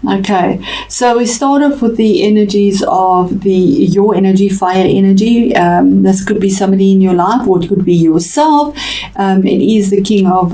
Okay, so we start off with the energies of your energy, fire energy. This could be somebody in your life, or it could be yourself. It is the King of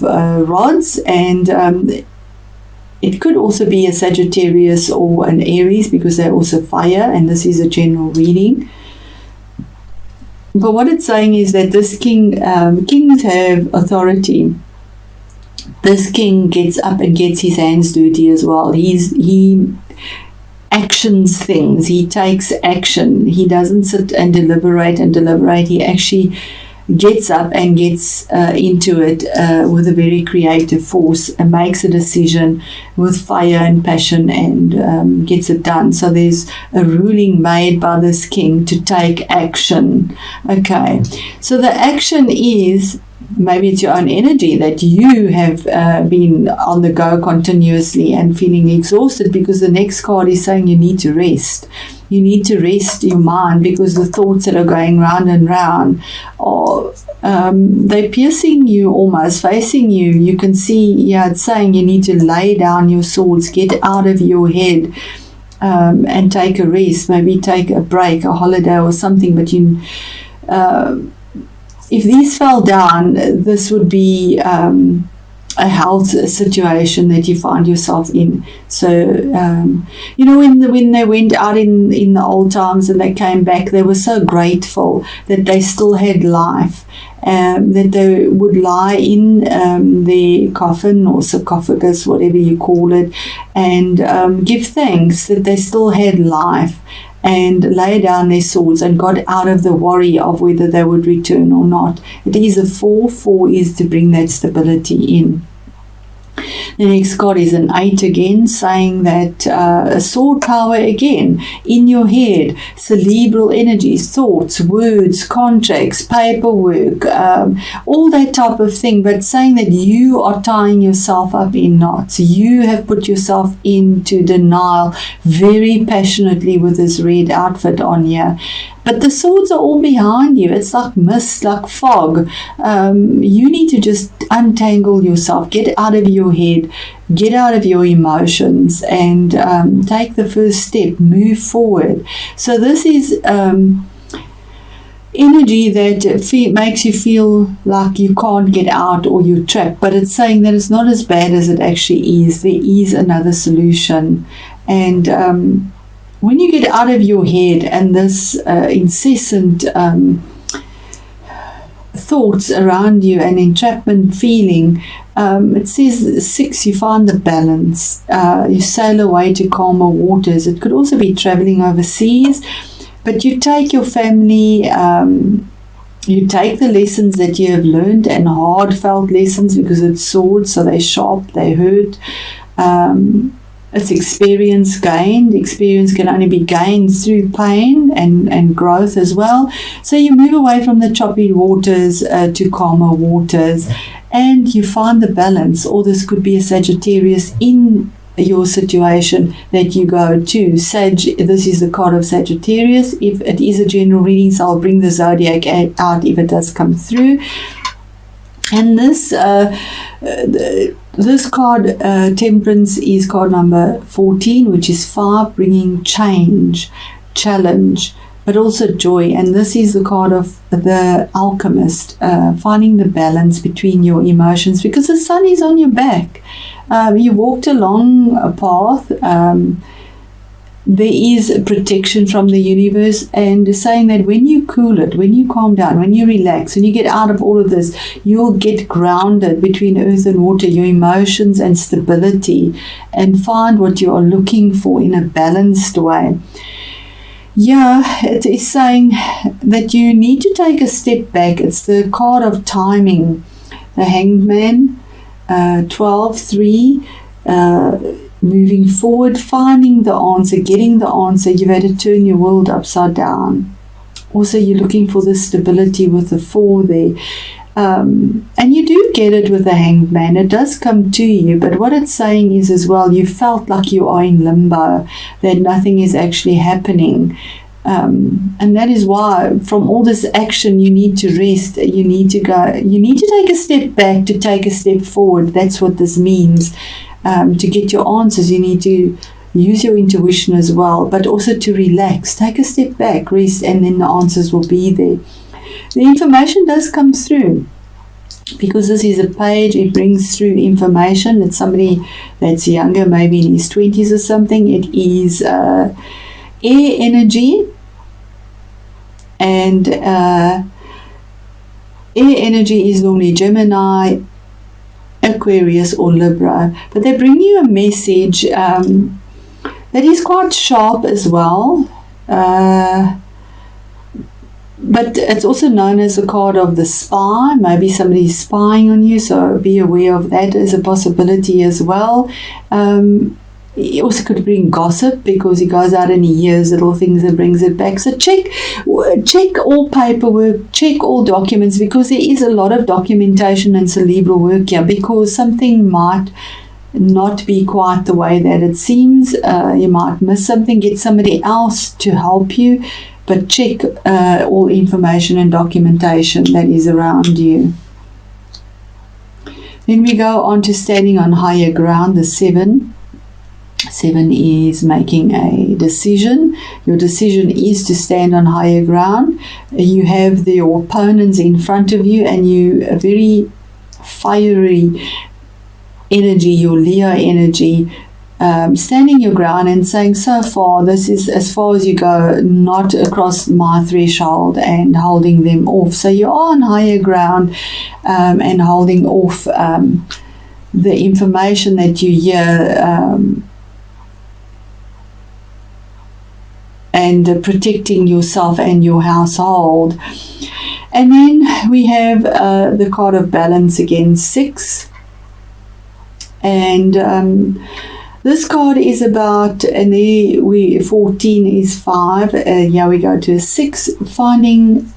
Rods, and it could also be a Sagittarius or an Aries, because they're also fire, and this is a general reading. But what it's saying is that this king, kings have authority. This king gets up and gets his hands dirty as well. He actions things. He takes action. He doesn't sit and deliberate. He actually gets up and gets into it with a very creative force, and makes a decision with fire and passion, and gets it done. So there's a ruling made by this king to take action. Okay, so the action is, maybe it's your own energy that you have been on the go continuously and feeling exhausted, because the next card is saying you need to rest. You need to rest your mind, because the thoughts that are going round and round are they're piercing you, almost facing you. You can see, it's saying you need to lay down your swords, get out of your head, and take a rest. Maybe take a break, a holiday or something. But if these fell down, this would be a health situation that you find yourself in. So, when they went out in the old times and they came back, they were so grateful that they still had life, that they would lie in their coffin or sarcophagus, whatever you call it, and give thanks that they still had life, and lay down their swords and got out of the worry of whether they would return or not. It is a 4/4 is to bring that stability in. The next card is an 8 again, saying that a sword power again in your head, cerebral energies, thoughts, words, contracts, paperwork, all that type of thing, but saying that you are tying yourself up in knots. You have put yourself into denial very passionately with this red outfit on here. But the swords are all behind you. It's like mist, like fog. You need to just untangle yourself, get out of your head, get out of your emotions, and take the first step, move forward. So this is energy that makes you feel like you can't get out or you're trapped, but it's saying that it's not as bad as it actually is. There is another solution. And when you get out of your head and this incessant thoughts around you and entrapment feeling, it says 6, you find the balance. You sail away to calmer waters. It could also be traveling overseas, but you take your family, you take the lessons that you have learned, and heartfelt lessons, because it's swords, so they're sharp, they hurt. It's experience gained. Experience can only be gained through pain and growth as well. So you move away from the choppy waters to calmer waters, and you find the balance. Or this could be a Sagittarius in your situation that you go to. This is the card of Sagittarius. If it is a general reading, so I'll bring the zodiac out if it does come through. And this card, Temperance, is card number 14, which is 5, bringing change, challenge, but also joy. And this is the card of the Alchemist, finding the balance between your emotions, because the sun is on your back. You walked along a path. There is protection from the universe, and saying that when you cool it, when you calm down, when you relax, when you get out of all of this, you'll get grounded between earth and water, your emotions and stability, and find what you are looking for in a balanced way. It is saying that you need to take a step back. It's the card of timing, the Hanged Man, 12/3, moving forward, finding the answer, getting the answer. You've had to turn your world upside down. Also, you're looking for the stability with the 4 there. And you do get it with the Hanged Man. It does come to you, but what it's saying is as well, you felt like you are in limbo, that nothing is actually happening. And that is why from all this action you need to rest, you need to take a step back to take a step forward. That's what this means. to get your answers, you need to use your intuition as well, but also to relax, take a step back, rest, and then the answers will be there. The information does come through, because this is a page, it brings through information. It's somebody that's younger, maybe in his 20s or something. It is air energy, and air energy is normally Gemini, Aquarius, or Libra. But they bring you a message that is quite sharp as well. But it's also known as the card of the spy. Maybe somebody's spying on you, so be aware of that as a possibility as well. He also could bring gossip, because he goes out and he hears little things and brings it back. So check all paperwork, check all documents, because there is a lot of documentation and cerebral work here, because something might not be quite the way that it seems. You might miss something, get somebody else to help you. But check all information and documentation that is around you. Then we go on to standing on higher ground, the 7. 7 is making a decision. Your decision is to stand on higher ground. You have your opponents in front of you, and you a very fiery energy, your Leo energy, standing your ground and saying, so far, this is as far as you go, not across my threshold, and holding them off. So you are on higher ground, and holding off the information that you hear, and protecting yourself and your household. And then we have the card of balance again, 6. And this card is about, and there 14 is 5. Here we go to a 6, finding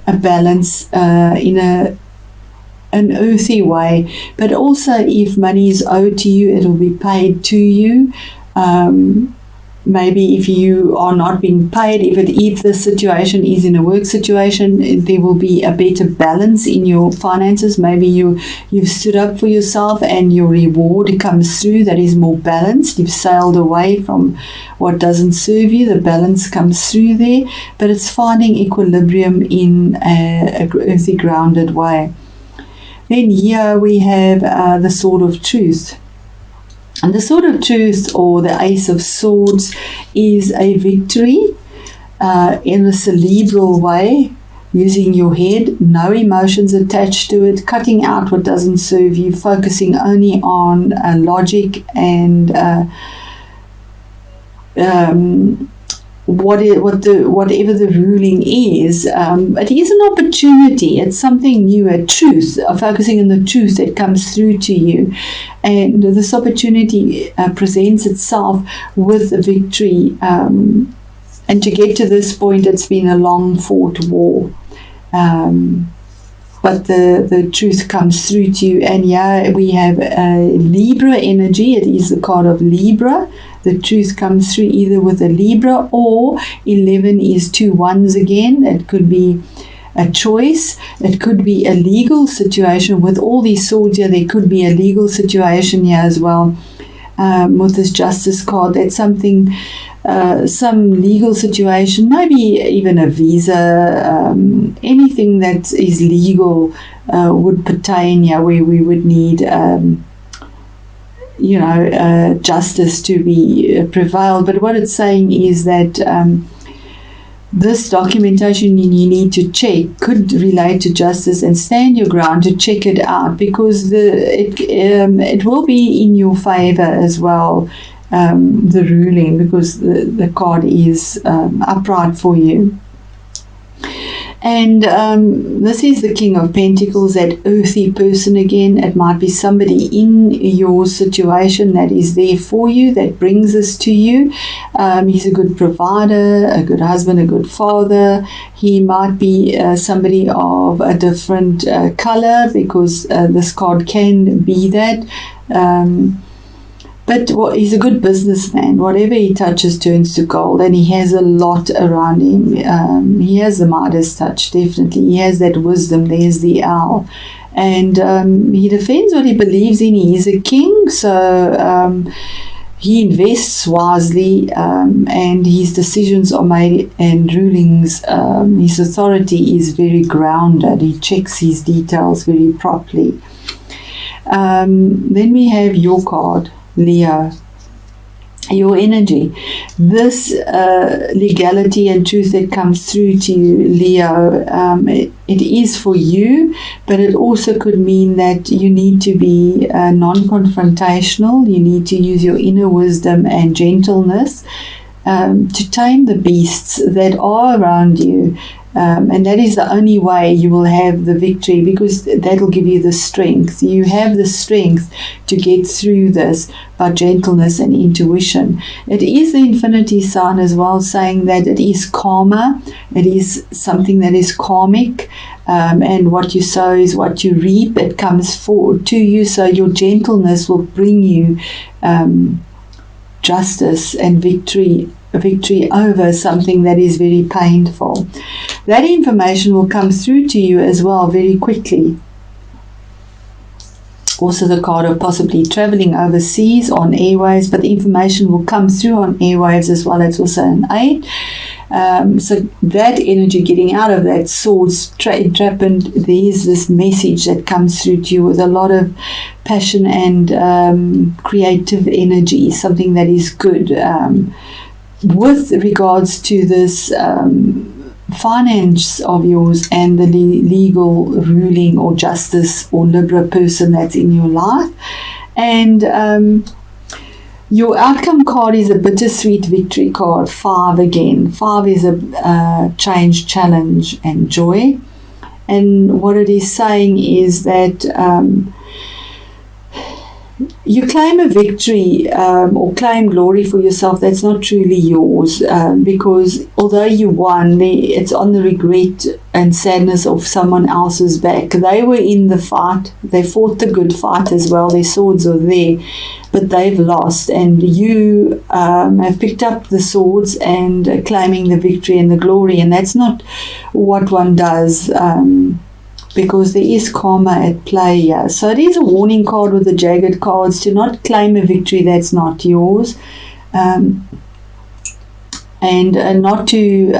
a balance in an earthy way. But also, if money is owed to you, it will be paid to you. Maybe if you are not being paid, if the situation is in a work situation, there will be a better balance in your finances. Maybe you've stood up for yourself and your reward comes through that is more balanced. You've sailed away from what doesn't serve you. The balance comes through there, but it's finding equilibrium in a earthy, grounded way. Then here we have the Sword of Truth. And the Sword of Truth, or the Ace of Swords, is a victory in a cerebral way, using your head, no emotions attached to it, cutting out what doesn't serve you, focusing only on logic and whatever the ruling is. It is an opportunity. It's something new, a truth, focusing on the truth that comes through to you. And this opportunity presents itself with a victory. And to get to this point, it's been a long fought war. But the truth comes through to you. And yeah, we have Libra energy. It is the card of Libra. The truth comes through either with a Libra, or 11 is 2 1s again. It could be a choice. It could be a legal situation. With all these swords here, there could be a legal situation here as well. With this Justice card, that's something, some legal situation, maybe even a visa, anything that is legal would pertain here, where we would need justice to be prevailed. But what it's saying is that this documentation you need to check could relate to justice, and stand your ground to check it out, because it will be in your favor as well, the ruling, because the card is upright for you. And this is the King of Pentacles, that earthy person again. It might be somebody in your situation that is there for you, that brings this to you. He's a good provider, a good husband, a good father. He might be somebody of a different color, because this card can be that. But he's a good businessman. Whatever he touches turns to gold, and he has a lot around him. He has the Midas touch, definitely. He has that wisdom. There's the owl. And he defends what he believes in. He is a king, so he invests wisely, and his decisions are made and rulings. His authority is very grounded. He checks his details very properly. Then we have your card, Leo. Your energy. This legality and truth that comes through to you, Leo, it is for you, but it also could mean that you need to be non-confrontational. You need to use your inner wisdom and gentleness to tame the beasts that are around you. And that is the only way you will have the victory, because that will give you the strength. You have the strength to get through this by gentleness and intuition. It is the infinity sign as well, saying that it is karma. It is something that is karmic. And what you sow is what you reap. It comes forward to you. So your gentleness will bring you justice and victory over something that is very painful. That information will come through to you as well very quickly. Also the card of possibly traveling overseas on airwaves, but the information will come through on airwaves as well. It's also an 8. So that energy, getting out of that swords entrapment, there's this message that comes through to you with a lot of passion and creative energy, something that is good. With regards to this finance of yours and the legal ruling or justice or liberal person that's in your life. And your outcome card is a bittersweet victory card, 5 again. 5 is a change, challenge and joy. And what it is saying is that you claim a victory or claim glory for yourself that's not truly yours, because although you won, it's on the regret and sadness of someone else's back. They were in the fight. They fought the good fight as well. Their swords are there, but they've lost. And you have picked up the swords and claiming the victory and the glory. And that's not what one does. Because there is karma at play here. So it is a warning card with the jagged cards to not claim a victory that's not yours, and not to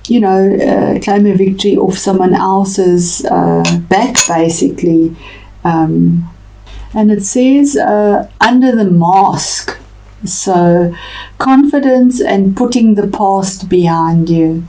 claim a victory off someone else's back, basically. And it says under the mask, so confidence and putting the past behind you.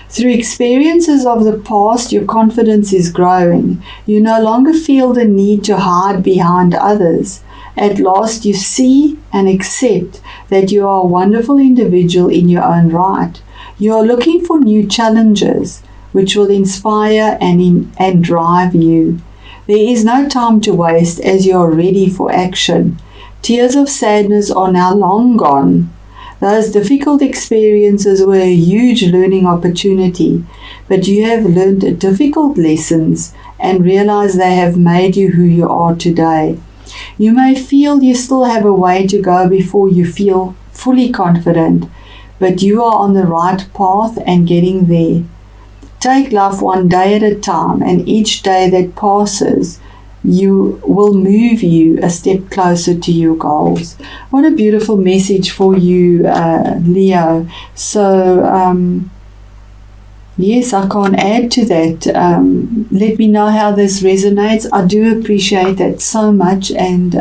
Through experiences of the past, your confidence is growing. You no longer feel the need to hide behind others. At last, you see and accept that you are a wonderful individual in your own right. You are looking for new challenges which will inspire and drive you. There is no time to waste as you are ready for action. Tears of sadness are now long gone. Those difficult experiences were a huge learning opportunity, but you have learned difficult lessons and realize they have made you who you are today. You may feel you still have a way to go before you feel fully confident, but you are on the right path and getting there. Take life one day at a time, and each day that passes will move you a step closer to your goals. What a beautiful message for you, Leo. So, yes, I can't add to that. Let me know how this resonates. I do appreciate that so much, and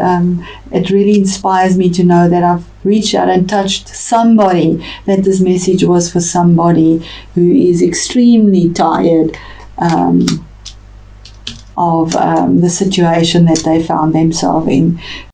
it really inspires me to know that I've reached out and touched somebody, that this message was for somebody who is extremely tired of the situation that they found themselves in.